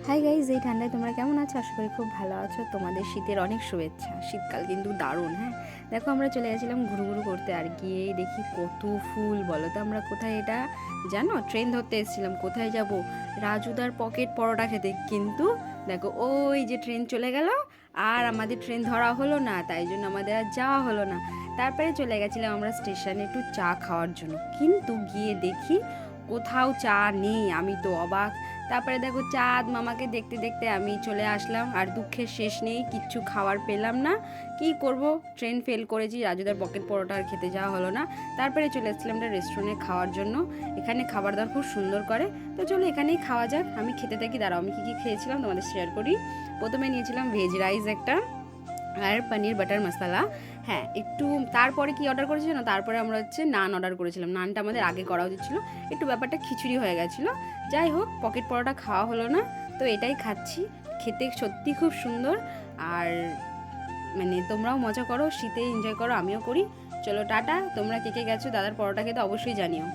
Hi guys, এই ঠান্ডায় তোমরা কেমন আছো? আশা করি খুব ভালো আছো। তোমাদের শীতের অনেক শুভেচ্ছা। শীতকাল কিন্তু দারুণ। হ্যাঁ, দেখো আমরা চলে গেছিলাম ঘুরু করতে, আর গিয়েই দেখি কত ফুল। বলো তো আমরা কোথায় এটা জানো? ট্রেন ধরতে এসেছিলাম। কোথায় যাব? রাজুদার পকেট পরোটা খেতে। কিন্তু দেখো ওই যে ট্রেন চলে গেল, আর আমাদের ট্রেন ধরা হলো না, তাই জন্য আমাদের আর যাওয়া হলো না। তারপরে চলে গেছিলাম আমরা স্টেশনে একটু চা খাওয়ার জন্য, কিন্তু গিয়ে দেখি কোথাও চা নেই। আমি তো অবাক। তারপরে দেখো চাঁদ মামাকে দেখতে দেখতে আমি চলে আসলাম, আর দুঃখের শেষ নেই, কিচ্ছু খাওয়ার পেলাম না। কি করব, ট্রেন ফেল করেছি, রাজুদার পকেট পরোটা আর খেতে যাওয়া হলো না। তারপরে চলে এসেছিলাম একটা রেস্টুরেন্টে খাওয়ার জন্য। এখানে খাবার দাবার খুব সুন্দর করে, তো চলো এখানেই খাওয়া যাক। আমি খেতে থাকি, দাঁড়াও আমি কী কী খেয়েছিলাম তোমাদের শেয়ার করি। প্রথমে নিয়েছিলাম ভেজ রাইস একটা, আর পনির বাটার মশলা। হ্যাঁ, একটু তারপরে কি অর্ডার করেছি না, তারপরে আমরা নান অর্ডার করেছিলাম। নানটা আমাদের আগে করা উচিত ছিল, একটু ব্যাপারটা খিচুড়ি হয়ে গেছিলো। যাই হোক, পকেট পরোটা খাওয়া হলো না, তো এটাই খাচ্ছি। খেতে সত্যি খুব সুন্দর। আর তোমরাও মজা করো, শীতে এনজয় করো, আমিও করি। চলো টাটা। তোমরা কে কে গেছো দাদার পরোটা খেতে অবশ্যই জানিও।